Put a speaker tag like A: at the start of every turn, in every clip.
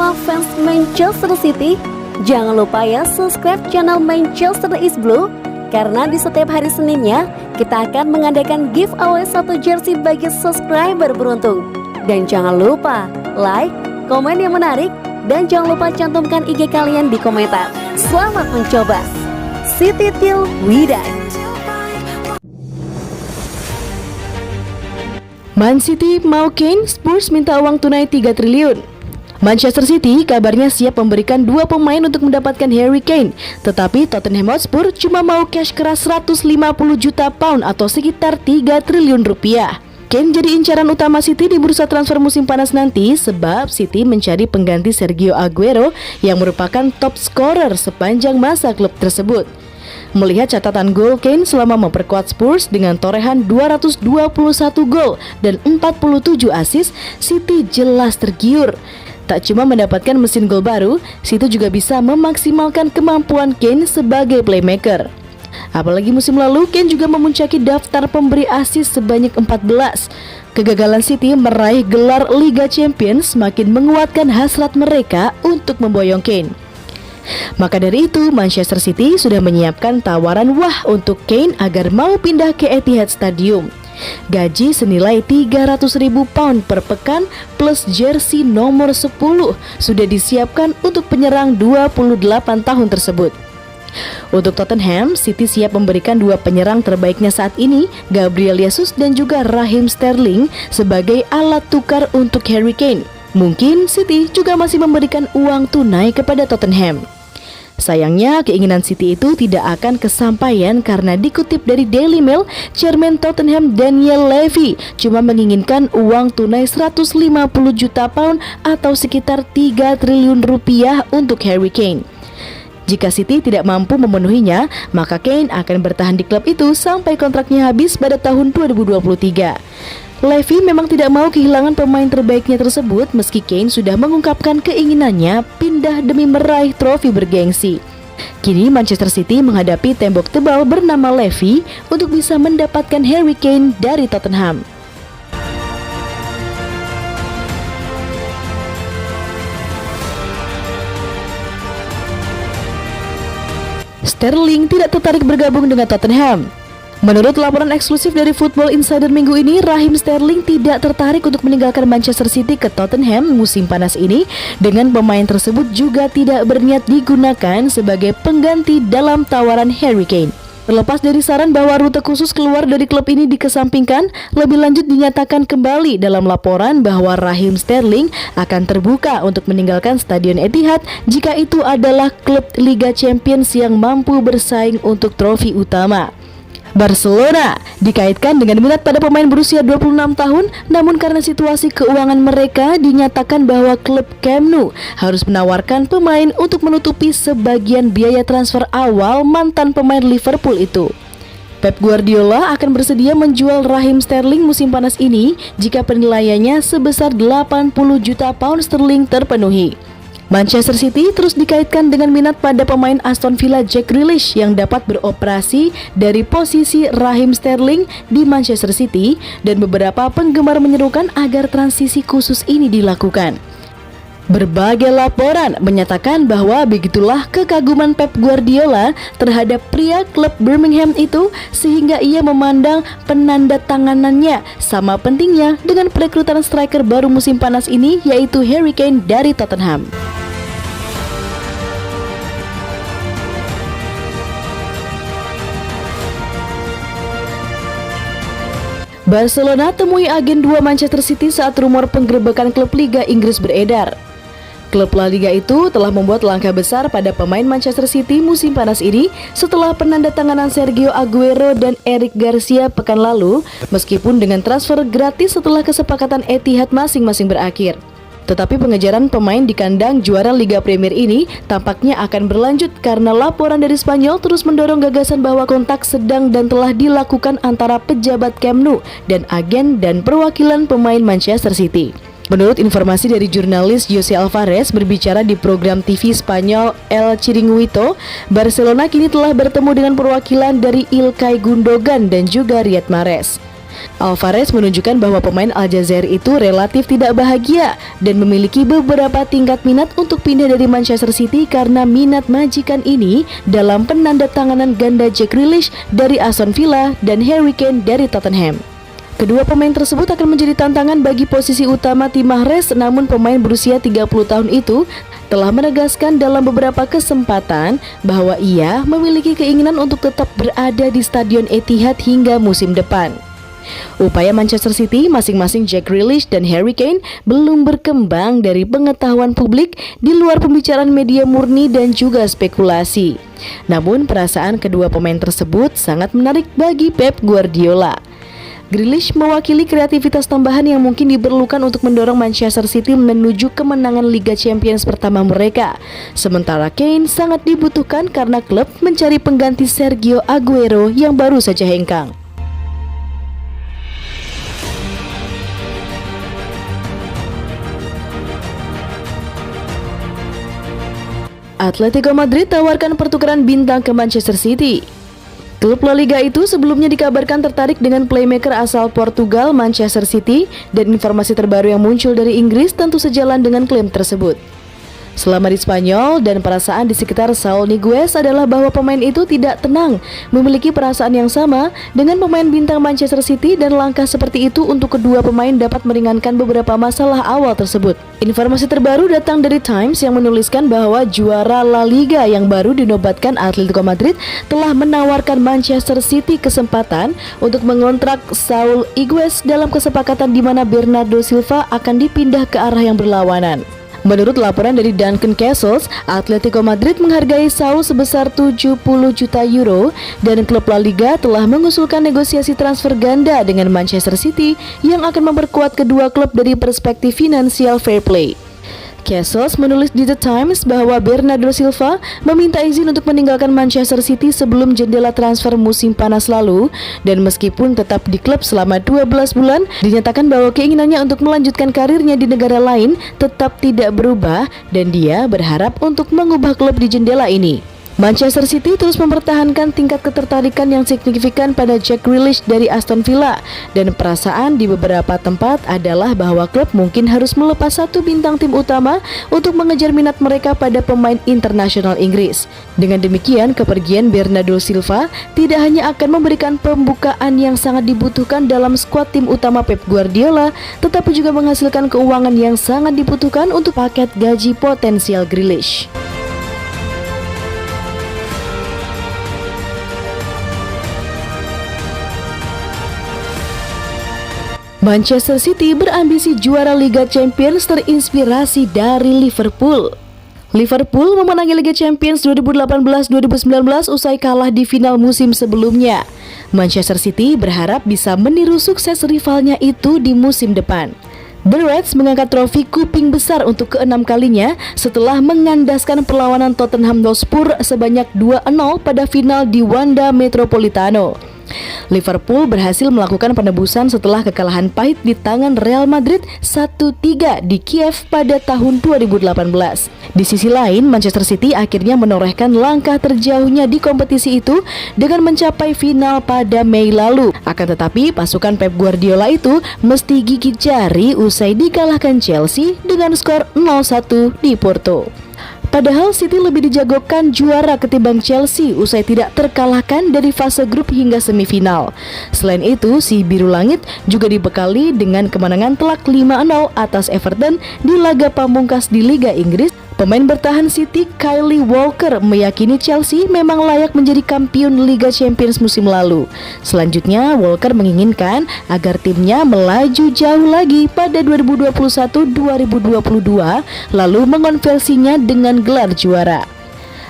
A: semua fans Manchester City, jangan lupa ya subscribe channel Manchester is Blue, karena di setiap hari Seninnya kita akan mengadakan giveaway 1 jersey bagi subscriber beruntung. Dan jangan lupa like, komen yang menarik, dan jangan lupa cantumkan IG kalian di komentar. Selamat mencoba. City till we die.
B: Man City mau Kane, Spurs minta uang tunai 3 triliun. Manchester City kabarnya siap memberikan 2 pemain untuk mendapatkan Harry Kane, tetapi Tottenham Hotspur cuma mau cash keras 150 juta pound atau sekitar 3 triliun rupiah. Kane jadi incaran utama City di bursa transfer musim panas nanti sebab City mencari pengganti Sergio Aguero yang merupakan top scorer sepanjang masa klub tersebut. Melihat catatan gol Kane selama memperkuat Spurs dengan torehan 221 gol dan 47 assist, City jelas tergiur. Tak cuma mendapatkan mesin gol baru, City juga bisa memaksimalkan kemampuan Kane sebagai playmaker. Apalagi musim lalu Kane juga memuncaki daftar pemberi assist sebanyak 14. Kegagalan City meraih gelar Liga Champions semakin menguatkan hasrat mereka untuk memboyong Kane. Maka dari itu, Manchester City sudah menyiapkan tawaran wah untuk Kane agar mau pindah ke Etihad Stadium. Gaji senilai 300.000 pound per pekan plus jersey nomor 10 sudah disiapkan untuk penyerang 28 tahun tersebut. Untuk Tottenham, City siap memberikan 2 penyerang terbaiknya saat ini, Gabriel Jesus dan juga Raheem Sterling, sebagai alat tukar untuk Harry Kane. Mungkin City juga masih memberikan uang tunai kepada Tottenham. Sayangnya keinginan City itu tidak akan kesampaian karena dikutip dari Daily Mail, Chairman Tottenham Daniel Levy cuma menginginkan uang tunai 150 juta pound atau sekitar 3 triliun rupiah untuk Harry Kane. Jika City tidak mampu memenuhinya, maka Kane akan bertahan di klub itu sampai kontraknya habis pada tahun 2023. Levy memang tidak mau kehilangan pemain terbaiknya tersebut meski Kane sudah mengungkapkan keinginannya pindah demi meraih trofi bergengsi. Kini Manchester City menghadapi tembok tebal bernama Levy untuk bisa mendapatkan Harry Kane dari Tottenham. Sterling tidak tertarik bergabung dengan Tottenham. Menurut laporan eksklusif dari Football Insider minggu ini, Raheem Sterling tidak tertarik untuk meninggalkan Manchester City ke Tottenham musim panas ini, dengan pemain tersebut juga tidak berniat digunakan sebagai pengganti dalam tawaran Harry Kane. Terlepas dari saran bahwa rute khusus keluar dari klub ini dikesampingkan, lebih lanjut dinyatakan kembali dalam laporan bahwa Raheem Sterling akan terbuka untuk meninggalkan Stadion Etihad jika itu adalah klub Liga Champions yang mampu bersaing untuk trofi utama. Barcelona dikaitkan dengan minat pada pemain berusia 26 tahun, namun karena situasi keuangan mereka dinyatakan bahwa klub Camp Nou harus menawarkan pemain untuk menutupi sebagian biaya transfer awal mantan pemain Liverpool itu. Pep Guardiola akan bersedia menjual Raheem Sterling musim panas ini jika penilaiannya sebesar 80 juta pound sterling terpenuhi. Manchester City terus dikaitkan dengan minat pada pemain Aston Villa Jack Grealish yang dapat beroperasi dari posisi Raheem Sterling di Manchester City, dan beberapa penggemar menyerukan agar transisi khusus ini dilakukan. Berbagai laporan menyatakan bahwa begitulah kekaguman Pep Guardiola terhadap pria klub Birmingham itu sehingga ia memandang penandatanganannya sama pentingnya dengan perekrutan striker baru musim panas ini, yaitu Harry Kane dari Tottenham. Barcelona temui agen 2 Manchester City saat rumor penggerebekan klub Liga Inggris beredar. Klub La Liga itu telah membuat langkah besar pada pemain Manchester City musim panas ini setelah penandatanganan Sergio Aguero dan Eric Garcia pekan lalu, meskipun dengan transfer gratis setelah kesepakatan Etihad masing-masing berakhir. Tetapi pengejaran pemain di kandang juara Liga Premier ini tampaknya akan berlanjut karena laporan dari Spanyol terus mendorong gagasan bahwa kontak sedang dan telah dilakukan antara pejabat Camp Nou dan agen dan perwakilan pemain Manchester City. Menurut informasi dari jurnalis Jose Alvarez berbicara di program TV Spanyol El Chiringuito, Barcelona kini telah bertemu dengan perwakilan dari Ilkay Gundogan dan juga Riyad Mahrez. Alvarez menunjukkan bahwa pemain Aljazair itu relatif tidak bahagia dan memiliki beberapa tingkat minat untuk pindah dari Manchester City karena minat majikan ini dalam penandatanganan ganda Jack Grealish dari Aston Villa dan Harry Kane dari Tottenham. Kedua pemain tersebut akan menjadi tantangan bagi posisi utama tim Mahrez, namun pemain berusia 30 tahun itu telah menegaskan dalam beberapa kesempatan bahwa ia memiliki keinginan untuk tetap berada di Stadion Etihad hingga musim depan. Upaya Manchester City, masing-masing Jack Grealish dan Harry Kane belum berkembang dari pengetahuan publik di luar pembicaraan media murni dan juga spekulasi. Namun perasaan kedua pemain tersebut sangat menarik bagi Pep Guardiola. Grealish mewakili kreativitas tambahan yang mungkin diperlukan untuk mendorong Manchester City menuju kemenangan Liga Champions pertama mereka. Sementara Kane sangat dibutuhkan karena klub mencari pengganti Sergio Aguero yang baru saja hengkang. Atletico Madrid tawarkan pertukaran bintang ke Manchester City. Klub La Liga itu sebelumnya dikabarkan tertarik dengan playmaker asal Portugal Manchester City, dan informasi terbaru yang muncul dari Inggris tentu sejalan dengan klaim tersebut. Selama di Spanyol, dan perasaan di sekitar Saul Niguez adalah bahwa pemain itu tidak tenang, memiliki perasaan yang sama dengan pemain bintang Manchester City, dan langkah seperti itu untuk kedua pemain dapat meringankan beberapa masalah awal tersebut. Informasi terbaru datang dari Times yang menuliskan bahwa juara La Liga yang baru dinobatkan Atletico Madrid telah menawarkan Manchester City kesempatan untuk mengontrak Saul Niguez dalam kesepakatan di mana Bernardo Silva akan dipindah ke arah yang berlawanan. Menurut laporan dari Duncan Castles, Atletico Madrid menghargai Saul sebesar 70 juta euro dan klub La Liga telah mengusulkan negosiasi transfer ganda dengan Manchester City yang akan memperkuat kedua klub dari perspektif finansial fair play. Castles menulis di The Times bahwa Bernardo Silva meminta izin untuk meninggalkan Manchester City sebelum jendela transfer musim panas lalu, dan meskipun tetap di klub selama 12 bulan, dinyatakan bahwa keinginannya untuk melanjutkan karirnya di negara lain tetap tidak berubah dan dia berharap untuk mengubah klub di jendela ini. Manchester City terus mempertahankan tingkat ketertarikan yang signifikan pada Jack Grealish dari Aston Villa, dan perasaan di beberapa tempat adalah bahwa klub mungkin harus melepas satu bintang tim utama untuk mengejar minat mereka pada pemain internasional Inggris. Dengan demikian, kepergian Bernardo Silva tidak hanya akan memberikan pembukaan yang sangat dibutuhkan dalam skuad tim utama Pep Guardiola, tetapi juga menghasilkan keuangan yang sangat dibutuhkan untuk paket gaji potensial Grealish. Manchester City berambisi juara Liga Champions terinspirasi dari Liverpool. Liverpool memenangi Liga Champions 2018-2019 usai kalah di final musim sebelumnya. Manchester City berharap bisa meniru sukses rivalnya itu di musim depan. The Reds mengangkat trofi kuping besar untuk ke-6 kalinya setelah mengandaskan perlawanan Tottenham Hotspur sebanyak 2-0 pada final di Wanda Metropolitano. Liverpool berhasil melakukan penebusan setelah kekalahan pahit di tangan Real Madrid 1-3 di Kiev pada tahun 2018. Di sisi lain, Manchester City akhirnya menorehkan langkah terjauhnya di kompetisi itu dengan mencapai final pada Mei lalu. Akan tetapi, pasukan Pep Guardiola itu mesti gigit jari usai dikalahkan Chelsea dengan skor 0-1 di Porto. Padahal City lebih dijagokan juara ketimbang Chelsea usai tidak terkalahkan dari fase grup hingga semifinal. Selain itu, si Biru Langit juga dibekali dengan kemenangan telak 5-0 atas Everton di laga pamungkas di Liga Inggris. Pemain bertahan City Kyle Walker meyakini Chelsea memang layak menjadi kampiun Liga Champions musim lalu. Selanjutnya, Walker menginginkan agar timnya melaju jauh lagi pada 2021-2022 lalu mengonversinya dengan gelar juara.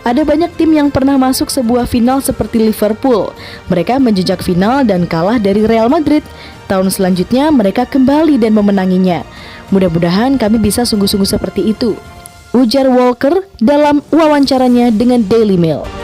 B: Ada banyak tim yang pernah masuk sebuah final seperti Liverpool. Mereka menjejak final dan kalah dari Real Madrid. Tahun selanjutnya mereka kembali dan memenanginya. Mudah-mudahan kami bisa sungguh-sungguh seperti itu, ujar Walker dalam wawancaranya dengan Daily Mail.